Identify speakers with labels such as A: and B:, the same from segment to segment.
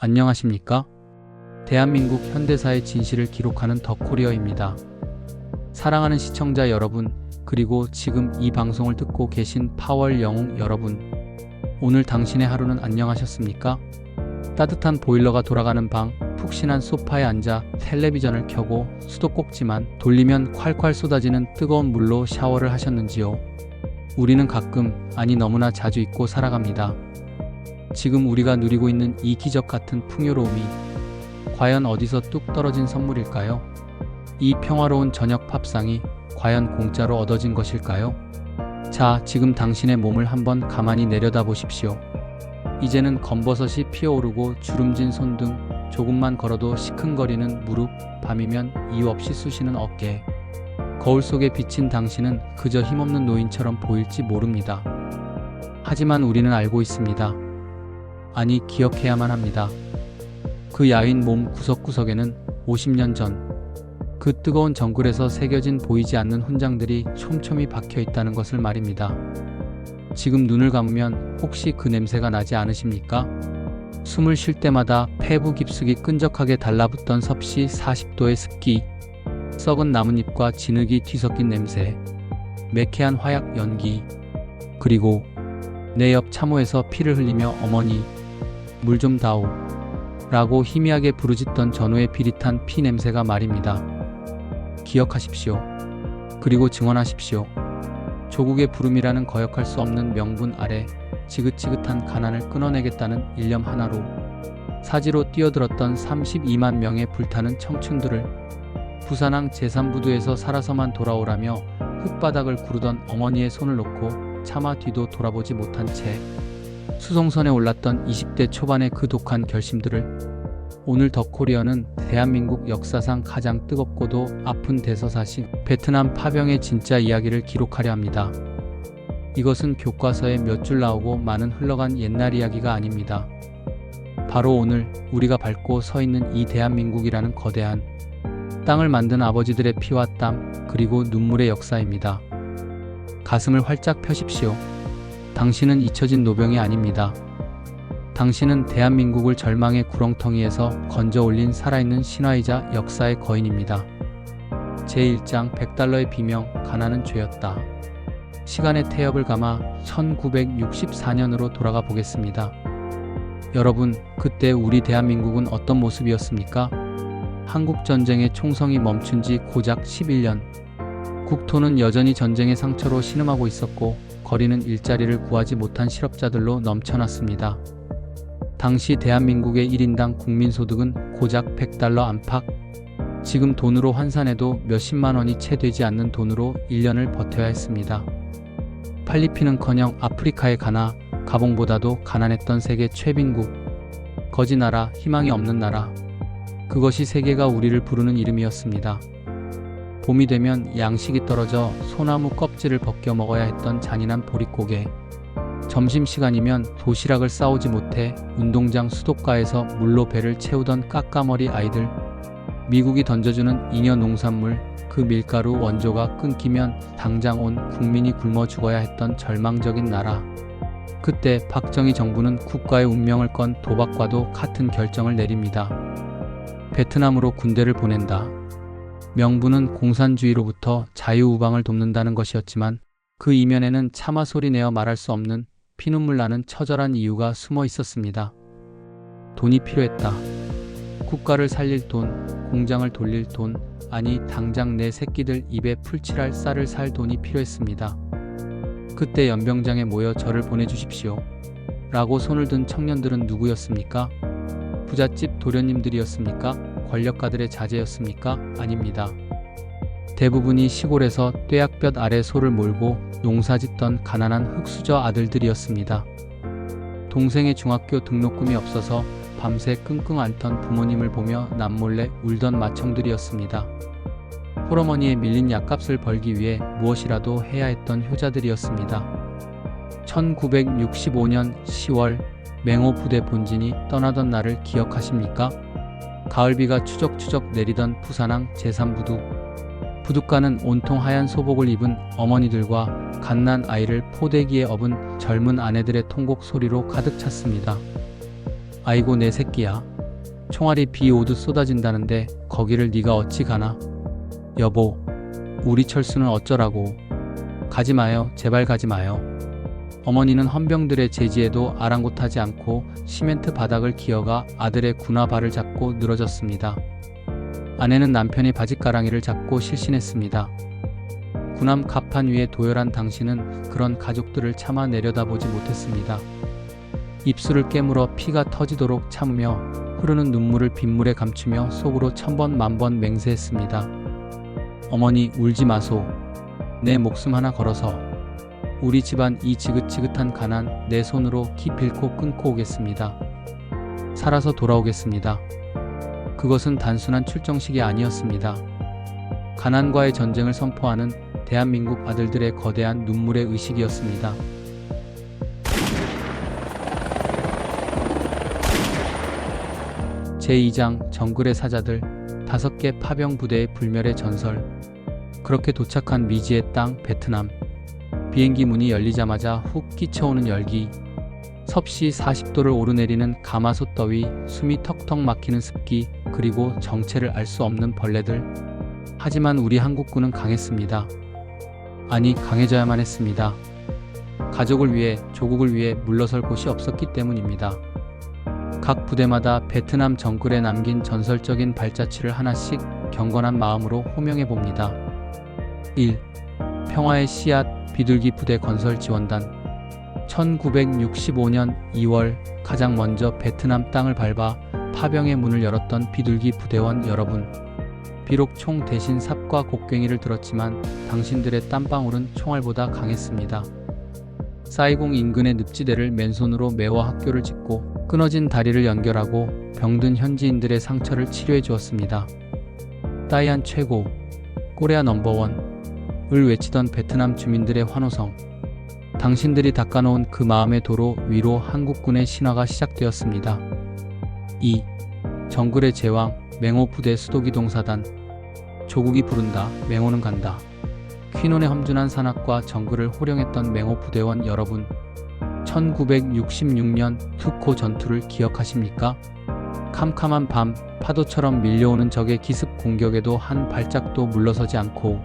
A: 안녕하십니까? 대한민국 현대사의 진실을 기록하는 더 코리어입니다. 사랑하는 시청자 여러분, 그리고 지금 이 방송을 듣고 계신 파월 영웅 여러분, 오늘 당신의 하루는 안녕하셨습니까? 따뜻한 보일러가 돌아가는 방, 푹신한 소파에 앉아 텔레비전을 켜고 수도꼭지만 돌리면 콸콸 쏟아지는 뜨거운 물로 샤워를 하셨는지요? 우리는 가끔, 아니 너무나 자주 잊고 살아갑니다. 지금 우리가 누리고 있는 이 기적 같은 풍요로움이 과연 어디서 뚝 떨어진 선물일까요? 이 평화로운 저녁 밥상이 과연 공짜로 얻어진 것일까요? 자, 지금 당신의 몸을 한번 가만히 내려다 보십시오. 이제는 검버섯이 피어오르고 주름진 손 등 조금만 걸어도 시큰거리는 무릎, 밤이면 이유 없이 쑤시는 어깨. 거울 속에 비친 당신은 그저 힘없는 노인처럼 보일지 모릅니다. 하지만 우리는 알고 있습니다. 아니, 기억해야만 합니다. 그 야윈 몸 구석구석에는 50년 전 그 뜨거운 정글에서 새겨진 보이지 않는 훈장들이 촘촘히 박혀 있다는 것을 말입니다. 지금 눈을 감으면 혹시 그 냄새가 나지 않으십니까? 숨을 쉴 때마다 폐부 깊숙이 끈적하게 달라붙던 섭씨 40도의 습기, 썩은 나뭇잎과 진흙이 뒤섞인 냄새, 매캐한 화약 연기, 그리고 내 옆 참호에서 피를 흘리며 어머니, 물 좀 다오 라고 희미하게 부르짖던 전우의 비릿한 피 냄새가 말입니다. 기억하십시오. 그리고 증언하십시오. 조국의 부름이라는 거역할 수 없는 명분 아래 지긋지긋한 가난을 끊어내겠다는 일념 하나로 사지로 뛰어들었던 32만 명의 불타는 청춘들을 부산항 제3부두에서 살아서만 돌아오라며 흙바닥을 구르던 어머니의 손을 놓고 차마 뒤도 돌아보지 못한 채 수송선에 올랐던 20대 초반의 그 독한 결심들을 오늘 더 코리어는 대한민국 역사상 가장 뜨겁고도 아픈 대서사신 베트남 파병의 진짜 이야기를 기록하려 합니다. 이것은 교과서에 몇 줄 나오고 많은 흘러간 옛날 이야기가 아닙니다. 바로 오늘 우리가 밟고 서 있는 이 대한민국이라는 거대한 땅을 만든 아버지들의 피와 땀, 그리고 눈물의 역사입니다. 가슴을 활짝 펴십시오. 당신은 잊혀진 노병이 아닙니다. 당신은 대한민국을 절망의 구렁텅이에서 건져 올린 살아있는 신화이자 역사의 거인입니다. 제1장 100달러의 비명, 가난은 죄였다. 시간의 태엽을 감아 1964년으로 돌아가 보겠습니다. 여러분, 그때 우리 대한민국은 어떤 모습이었습니까? 한국전쟁의 총성이 멈춘 지 고작 11년. 국토는 여전히 전쟁의 상처로 신음하고 있었고 거리는 일자리를 구하지 못한 실업자들로 넘쳐났습니다. 당시 대한민국의 1인당 국민소득은 고작 100달러 안팎. 지금 돈으로 환산해도 몇십만 원이 채 되지 않는 돈으로 1년을 버텨야 했습니다. 팔리핀은커녕 아프리카의 가나, 가봉보다도 가난했던 세계 최빈국. 거지 나라, 희망이 없는 나라. 그것이 세계가 우리를 부르는 이름이었습니다. 봄이 되면 양식이 떨어져 소나무 껍질을 벗겨 먹어야 했던 잔인한 보릿고개. 점심시간이면 도시락을 싸오지 못해 운동장 수도가에서 물로 배를 채우던 까까머리 아이들. 미국이 던져주는 잉여 농산물, 그 밀가루 원조가 끊기면 당장 온 국민이 굶어 죽어야 했던 절망적인 나라. 그때 박정희 정부는 국가의 운명을 건 도박과도 같은 결정을 내립니다. 베트남으로 군대를 보낸다. 명분은 공산주의로부터 자유우방을 돕는다는 것이었지만 그 이면에는 차마 소리내어 말할 수 없는 피눈물 나는 처절한 이유가 숨어 있었습니다. 돈이 필요했다. 국가를 살릴 돈, 공장을 돌릴 돈, 아니 당장 내 새끼들 입에 풀칠할 쌀을 살 돈이 필요했습니다. 그때 연병장에 모여 저를 보내주십시오 라고 손을 든 청년들은 누구였습니까? 부잣집 도련님들이었습니까? 권력가들의 자제였습니까? 아닙니다. 대부분이 시골에서 뙤약볕 아래 소를 몰고 농사짓던 가난한 흙수저 아들들이었습니다. 동생의 중학교 등록금이 없어서 밤새 끙끙 앓던 부모님을 보며 남몰래 울던 맏형들이었습니다. 홀어머니의 밀린 약값을 벌기 위해 무엇이라도 해야 했던 효자들이었습니다. 1965년 10월 맹호 부대 본진이 떠나던 날을 기억하십니까? 가을비가 추적추적 내리던 부산항 제3부두. 부둣가는 온통 하얀 소복을 입은 어머니들과 갓난 아이를 포대기에 업은 젊은 아내들의 통곡 소리로 가득 찼습니다. 아이고 내 새끼야. 총알이 비 오듯 쏟아진다는데 거기를 네가 어찌 가나? 여보, 우리 철수는 어쩌라고. 가지 마요. 제발 가지 마요. 어머니는 헌병들의 제지에도 아랑곳하지 않고 시멘트 바닥을 기어가 아들의 군화 발을 잡고 늘어졌습니다. 아내는 남편의 바짓가랑이를 잡고 실신했습니다. 군함 갑판 위에 도열한 당신은 그런 가족들을 차마 내려다보지 못했습니다. 입술을 깨물어 피가 터지도록 참으며 흐르는 눈물을 빗물에 감추며 속으로 천번 만번 맹세했습니다. 어머니 울지 마소. 내 목숨 하나 걸어서 우리 집안 이 지긋지긋한 가난 내 손으로 기필코 끊고 오겠습니다. 살아서 돌아오겠습니다. 그것은 단순한 출정식이 아니었습니다. 가난과의 전쟁을 선포하는 대한민국 아들들의 거대한 눈물의 의식이었습니다. 제2장 정글의 사자들 5개 파병 부대의 불멸의 전설. 그렇게 도착한 미지의 땅 베트남. 비행기 문이 열리자마자 훅 끼쳐오는 열기, 섭씨 40도를 오르내리는 가마솥 더위, 숨이 턱턱 막히는 습기, 그리고 정체를 알 수 없는 벌레들. 하지만 우리 한국군은 강했습니다. 아니, 강해져야만 했습니다. 가족을 위해, 조국을 위해 물러설 곳이 없었기 때문입니다. 각 부대마다 베트남 정글에 남긴 전설적인 발자취를 하나씩 경건한 마음으로 호명해봅니다. 1. 평화의 씨앗 비둘기 부대 건설 지원단. 1965년 2월 가장 먼저 베트남 땅을 밟아 파병의 문을 열었던 비둘기 부대원 여러분. 비록 총 대신 삽과 곡괭이를 들었지만 당신들의 땀방울은 총알보다 강했습니다. 사이공 인근의 늪지대를 맨손으로 메워 학교를 짓고 끊어진 다리를 연결하고 병든 현지인들의 상처를 치료해 주었습니다. 따이안 최고, 코리아 넘버원을 외치던 베트남 주민들의 환호성. 당신들이 닦아놓은 그 마음의 도로 위로 한국군의 신화가 시작되었습니다. 2. 정글의 제왕 맹호 부대 수도기동사단. 조국이 부른다, 맹호는 간다. 퀴논의 험준한 산악과 정글을 호령했던 맹호 부대원 여러분. 1966년 투코 전투를 기억하십니까? 캄캄한 밤, 파도처럼 밀려오는 적의 기습 공격에도 한 발짝도 물러서지 않고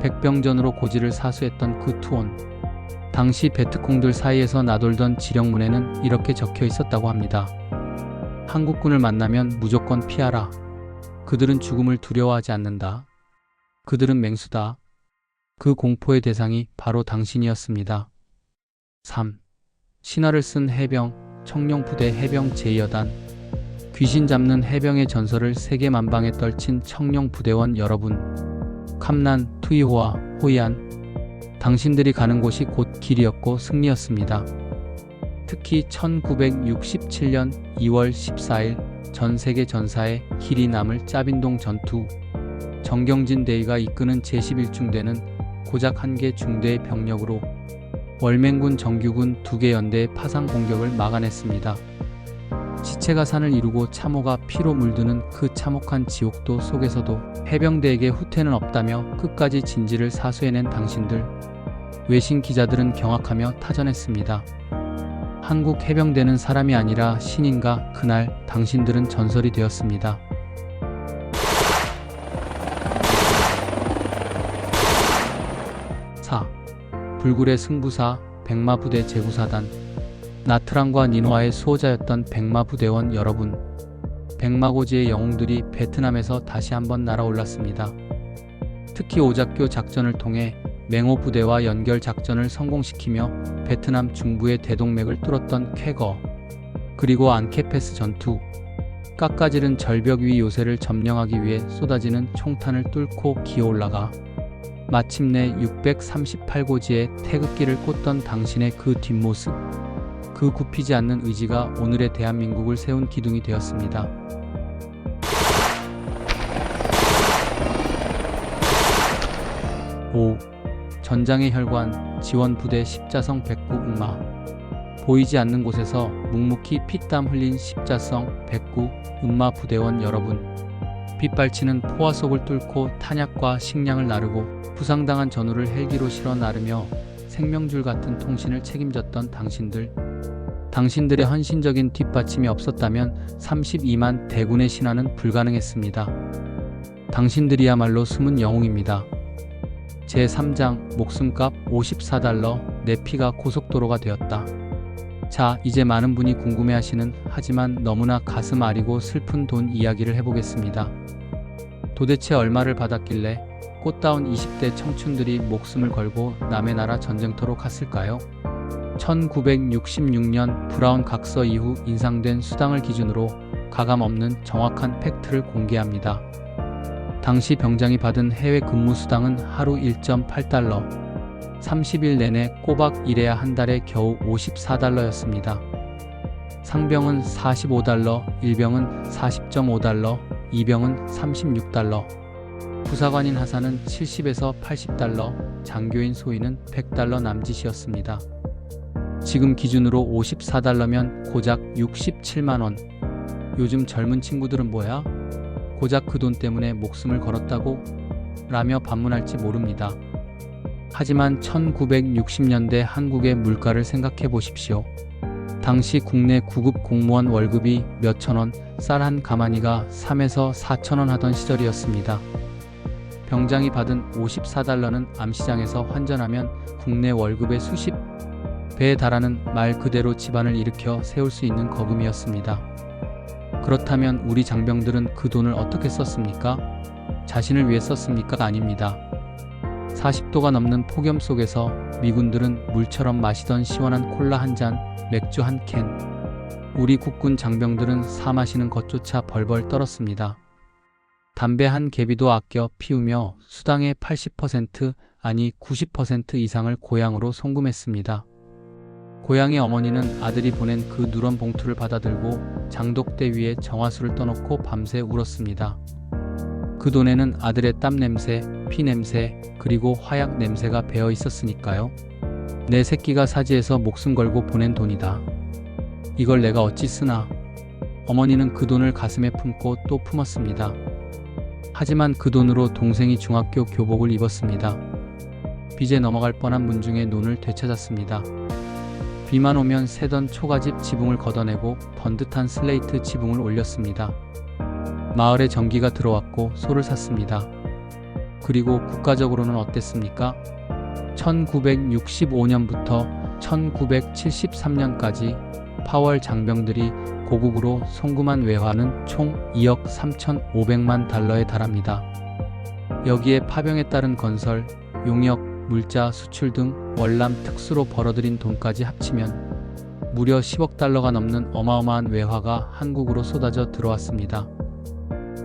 A: 백병전으로 고지를 사수했던 그 투혼. 당시 베트콩들 사이에서 나돌던 지령문에는 이렇게 적혀 있었다고 합니다. 한국군을 만나면 무조건 피하라. 그들은 죽음을 두려워하지 않는다. 그들은 맹수다. 그 공포의 대상이 바로 당신이었습니다. 3. 신화를 쓴 해병, 청룡부대 해병 제2여단. 귀신 잡는 해병의 전설을 세계만방에 떨친 청룡부대원 여러분. 캄난, 투이호아, 호이안. 당신들이 가는 곳이 곧 길이었고 승리였습니다. 특히 1967년 2월 14일 전 세계 전사의 길이 남을 짜빈동 전투. 정경진 대위가 이끄는 제11중대는 고작 1개 중대의 병력으로 월맹군 정규군 2개 연대의 파상 공격을 막아냈습니다. 지체가 산을 이루고 참호가 피로 물드는 그 참혹한 지옥도 속에서도 해병대에게 후퇴는 없다며 끝까지 진지를 사수해낸 당신들. 외신 기자들은 경악하며 타전했습니다. 한국 해병대는 사람이 아니라 신인가. 그날 당신들은 전설이 되었습니다. 4. 불굴의 승부사 백마부대 제구사단. 나트랑과 니노아의 수호자였던 백마부대원 여러분. 백마고지의 영웅들이 베트남에서 다시 한번 날아올랐습니다. 특히 오작교 작전을 통해 맹호 부대와 연결 작전을 성공시키며 베트남 중부의 대동맥을 뚫었던 쾌거, 그리고 안케패스 전투. 깎아지른 절벽 위 요새를 점령하기 위해 쏟아지는 총탄을 뚫고 기어올라가 마침내 638고지의 태극기를 꽂던 당신의 그 뒷모습. 그 굽히지 않는 의지가 오늘의 대한민국을 세운 기둥이 되었습니다. 5. 전장의 혈관, 지원부대 십자성 백구 음마. 보이지 않는 곳에서 묵묵히 피땀 흘린 십자성 백구 음마 부대원 여러분. 빗발치는 포화 속을 뚫고 탄약과 식량을 나르고 부상당한 전우를 헬기로 실어 나르며 생명줄 같은 통신을 책임졌던 당신들. 당신들의 헌신적인 뒷받침이 없었다면 32만 대군의 신화는 불가능했습니다. 당신들이야말로 숨은 영웅입니다. 제3장 목숨값 $54 내 피가 고속도로가 되었다. 자, 이제 많은 분이 궁금해하시는 하지만 너무나 가슴 아리고 슬픈 돈 이야기를 해보겠습니다. 도대체 얼마를 받았길래 꽃다운 20대 청춘들이 목숨을 걸고 남의 나라 전쟁터로 갔을까요? 1966년 브라운 각서 이후 인상된 수당을 기준으로 가감없는 정확한 팩트를 공개합니다. 당시 병장이 받은 해외 근무 수당은 하루 1.8달러, 30일 내내 꼬박 일해야 한 달에 겨우 $54였습니다. 상병은 $45, 일병은 $40.5, 이병은 $36, 부사관인 하사는 $70에서 $80, 장교인 소위는 $100 남짓이었습니다. 지금 기준으로 $54면 고작 67만원. 요즘 젊은 친구들은 뭐야? 고작 그 돈 때문에 목숨을 걸었다고? 라며 반문할지 모릅니다. 하지만 1960년대 한국의 물가를 생각해 보십시오. 당시 국내 구급 공무원 월급이 몇천원, 쌀 한 가마니가 3에서 4천원 하던 시절이었습니다. 병장이 받은 $54는 암시장에서 환전하면 국내 월급의 수십 배에 달하는 말 그대로 집안을 일으켜 세울 수 있는 거금이었습니다. 그렇다면 우리 장병들은 그 돈을 어떻게 썼습니까? 자신을 위해 썼습니까? 아닙니다. 40도가 넘는 폭염 속에서 미군들은 물처럼 마시던 시원한 콜라 한 잔, 맥주 한 캔. 우리 국군 장병들은 사 마시는 것조차 벌벌 떨었습니다. 담배 한 개비도 아껴 피우며 수당의 80% 아니 90% 이상을 고향으로 송금했습니다. 고향의 어머니는 아들이 보낸 그 누런 봉투를 받아들고 장독대 위에 정화수를 떠놓고 밤새 울었습니다. 그 돈에는 아들의 땀 냄새, 피 냄새, 그리고 화약 냄새가 배어 있었으니까요. 내 새끼가 사지에서 목숨 걸고 보낸 돈이다. 이걸 내가 어찌 쓰나. 어머니는 그 돈을 가슴에 품고 또 품었습니다. 하지만 그 돈으로 동생이 중학교 교복을 입었습니다. 빚에 넘어갈 뻔한 문중의 논을 되찾았습니다. 비만 오면 새던 초가집 지붕을 걷어내고 번듯한 슬레이트 지붕을 올렸습니다. 마을에 전기가 들어왔고 소를 샀습니다. 그리고 국가적으로는 어땠습니까? 1965년부터 1973년까지 파월 장병들이 고국으로 송금한 외화는 총 2억 3,500만 달러에 달합니다. 여기에 파병에 따른 건설, 용역, 물자, 수출 등 월남 특수로 벌어들인 돈까지 합치면 무려 10억 달러가 넘는 어마어마한 외화가 한국으로 쏟아져 들어왔습니다.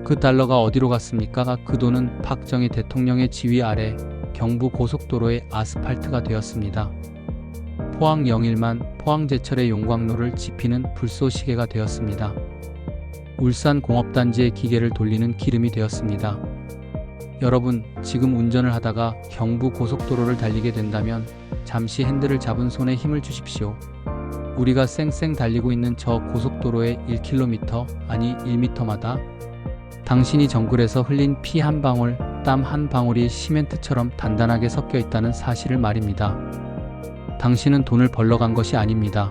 A: 그 달러가 어디로 갔습니까? 그 돈은 박정희 대통령의 지휘 아래 경부 고속도로의 아스팔트가 되었습니다. 포항 영일만, 포항제철의 용광로를 지피는 불쏘시개가 되었습니다. 울산 공업단지의 기계를 돌리는 기름이 되었습니다. 여러분, 지금 운전을 하다가 경부 고속도로를 달리게 된다면 잠시 핸들을 잡은 손에 힘을 주십시오. 우리가 쌩쌩 달리고 있는 저 고속도로의 1km, 아니 1m마다 당신이 정글에서 흘린 피 한 방울, 땀 한 방울이 시멘트처럼 단단하게 섞여 있다는 사실을 말입니다. 당신은 돈을 벌러 간 것이 아닙니다.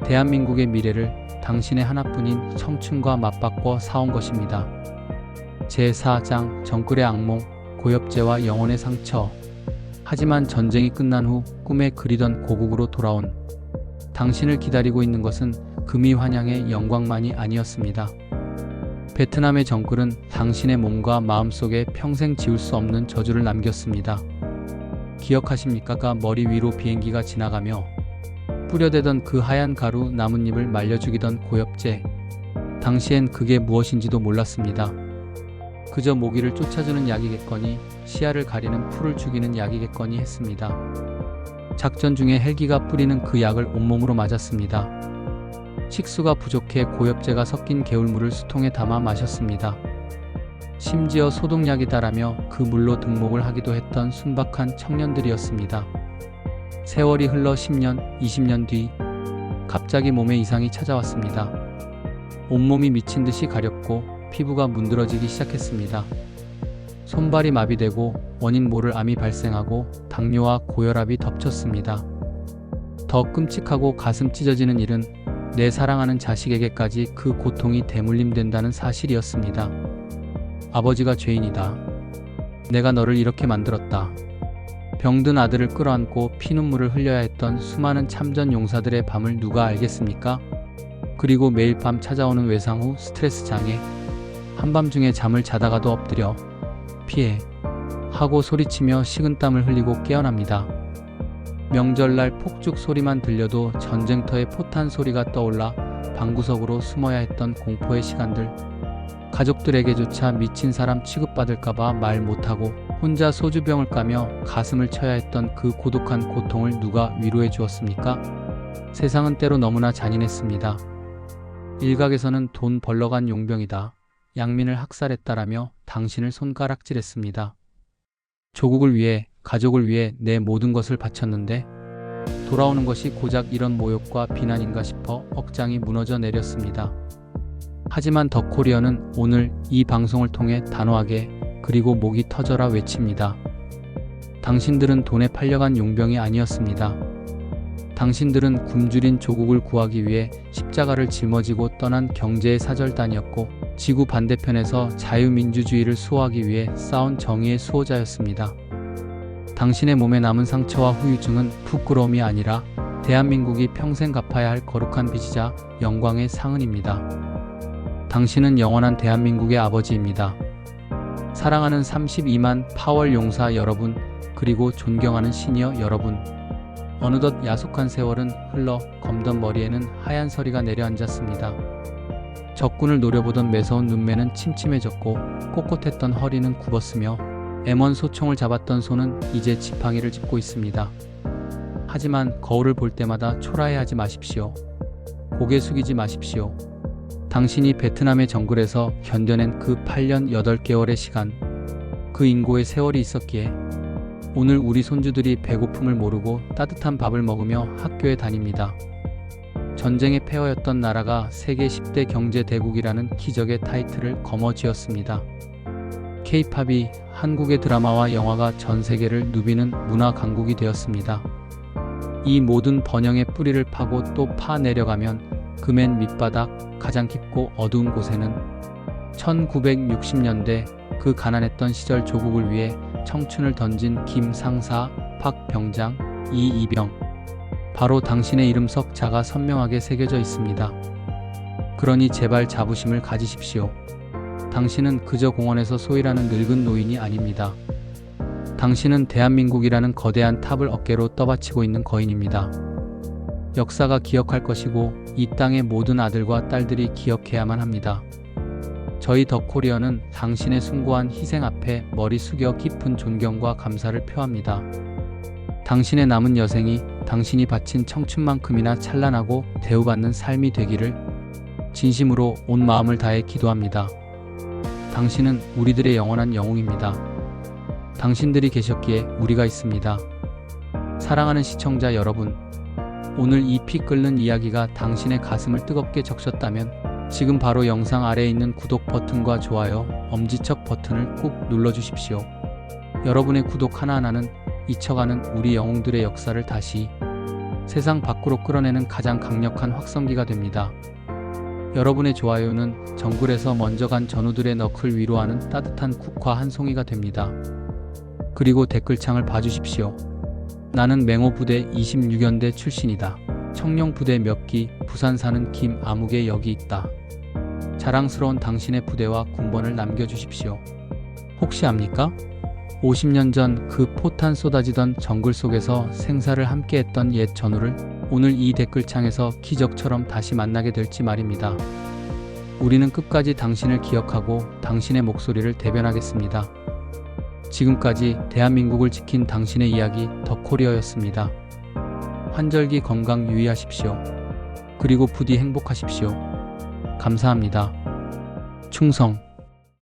A: 대한민국의 미래를 당신의 하나뿐인 청춘과 맞바꿔 사온 것입니다. 제4장 정글의 악몽, 고엽제와 영혼의 상처. 하지만 전쟁이 끝난 후 꿈에 그리던 고국으로 돌아온 당신을 기다리고 있는 것은 금이환영의 영광만이 아니었습니다. 베트남의 정글은 당신의 몸과 마음속에 평생 지울 수 없는 저주를 남겼습니다. 기억하십니까? 머리 위로 비행기가 지나가며 뿌려대던 그 하얀 가루 나뭇잎을 말려 죽이던 고엽제. 당시엔 그게 무엇인지도 몰랐습니다. 그저 모기를 쫓아주는 약이겠거니, 시야를 가리는 풀을 죽이는 약이겠거니 했습니다. 작전 중에 헬기가 뿌리는 그 약을 온몸으로 맞았습니다. 식수가 부족해 고엽제가 섞인 개울물을 수통에 담아 마셨습니다. 심지어 소독약이다라며 그 물로 등목을 하기도 했던 순박한 청년들이었습니다. 세월이 흘러 10년, 20년 뒤 갑자기 몸에 이상이 찾아왔습니다. 온몸이 미친 듯이 가렵고 피부가 문드러지기 시작했습니다. 손발이 마비되고 원인 모를 암이 발생하고 당뇨와 고혈압이 덮쳤습니다. 더 끔찍하고 가슴 찢어지는 일은 내 사랑하는 자식에게까지 그 고통이 대물림된다는 사실이었습니다. 아버지가 죄인이다. 내가 너를 이렇게 만들었다. 병든 아들을 끌어안고 피눈물을 흘려야 했던 수많은 참전 용사들의 밤을 누가 알겠습니까? 그리고 매일 밤 찾아오는 외상 후 스트레스 장애, 한밤중에 잠을 자다가도 엎드려 피해 하고 소리치며 식은땀을 흘리고 깨어납니다. 명절날 폭죽 소리만 들려도 전쟁터의 포탄 소리가 떠올라 방구석으로 숨어야 했던 공포의 시간들, 가족들에게조차 미친 사람 취급받을까봐 말 못하고 혼자 소주병을 까며 가슴을 쳐야 했던 그 고독한 고통을 누가 위로해 주었습니까? 세상은 때로 너무나 잔인했습니다. 일각에서는 돈 벌러 간 용병이다, 양민을 학살했다라며 당신을 손가락질했습니다. 조국을 위해, 가족을 위해 내 모든 것을 바쳤는데 돌아오는 것이 고작 이런 모욕과 비난인가 싶어 억장이 무너져 내렸습니다. 하지만 더 코리어는 오늘 이 방송을 통해 단호하게, 그리고 목이 터져라 외칩니다. 당신들은 돈에 팔려간 용병이 아니었습니다. 당신들은 굶주린 조국을 구하기 위해 십자가를 짊어지고 떠난 경제의 사절단이었고, 지구 반대편에서 자유민주주의를 수호하기 위해 싸운 정의의 수호자였습니다. 당신의 몸에 남은 상처와 후유증은 부끄러움이 아니라 대한민국이 평생 갚아야 할 거룩한 빚이자 영광의 상흔입니다. 당신은 영원한 대한민국의 아버지입니다. 사랑하는 32만 파월 용사 여러분, 그리고 존경하는 시니어 여러분, 어느덧 야속한 세월은 흘러 검던 머리에는 하얀 서리가 내려앉았습니다. 적군을 노려보던 매서운 눈매는 침침해졌고 꼿꼿했던 허리는 굽었으며 M1 소총을 잡았던 손은 이제 지팡이를 짚고 있습니다. 하지만 거울을 볼 때마다 초라해하지 마십시오. 고개 숙이지 마십시오. 당신이 베트남의 정글에서 견뎌낸 그 8년 8개월의 시간, 그 인고의 세월이 있었기에 오늘 우리 손주들이 배고픔을 모르고 따뜻한 밥을 먹으며 학교에 다닙니다. 전쟁의 폐허였던 나라가 세계 10대 경제대국이라는 기적의 타이틀을 거머쥐었습니다. K-팝이 한국의 드라마와 영화가 전 세계를 누비는 문화 강국이 되었습니다. 이 모든 번영의 뿌리를 파고 또 파내려가면 그 맨 밑바닥 가장 깊고 어두운 곳에는 1960년대 그 가난했던 시절 조국을 위해 청춘을 던진 김상사, 박병장, 이이병, 바로 당신의 이름 석자가 선명하게 새겨져 있습니다. 그러니 제발 자부심을 가지십시오. 당신은 그저 공원에서 소일하는 늙은 노인이 아닙니다. 당신은 대한민국이라는 거대한 탑을 어깨로 떠받치고 있는 거인입니다. 역사가 기억할 것이고 이 땅의 모든 아들과 딸들이 기억해야만 합니다. 저희 더 코리어는 당신의 숭고한 희생 앞에 머리 숙여 깊은 존경과 감사를 표합니다. 당신의 남은 여생이 당신이 바친 청춘만큼이나 찬란하고 대우받는 삶이 되기를 진심으로 온 마음을 다해 기도합니다. 당신은 우리들의 영원한 영웅입니다. 당신들이 계셨기에 우리가 있습니다. 사랑하는 시청자 여러분, 오늘 이 피 끓는 이야기가 당신의 가슴을 뜨겁게 적셨다면 지금 바로 영상 아래에 있는 구독 버튼과 좋아요, 엄지척 버튼을 꾹 눌러주십시오. 여러분의 구독 하나하나는 잊혀가는 우리 영웅들의 역사를 다시 세상 밖으로 끌어내는 가장 강력한 확성기가 됩니다. 여러분의 좋아요는 정글에서 먼저 간 전우들의 너클 위로하는 따뜻한 국화 한 송이가 됩니다. 그리고 댓글창을 봐주십시오. 나는 맹호부대 26연대 출신이다. 청룡부대 몇 기, 부산 사는 김아무개 여기 있다. 자랑스러운 당신의 부대와 군번을 남겨주십시오. 혹시 압니까? 50년 전 그 포탄 쏟아지던 정글 속에서 생사를 함께했던 옛 전우를 오늘 이 댓글창에서 기적처럼 다시 만나게 될지 말입니다. 우리는 끝까지 당신을 기억하고 당신의 목소리를 대변하겠습니다. 지금까지 대한민국을 지킨 당신의 이야기 더 코리어였습니다. 환절기 건강 유의하십시오. 그리고 부디 행복하십시오. 감사합니다. 충성.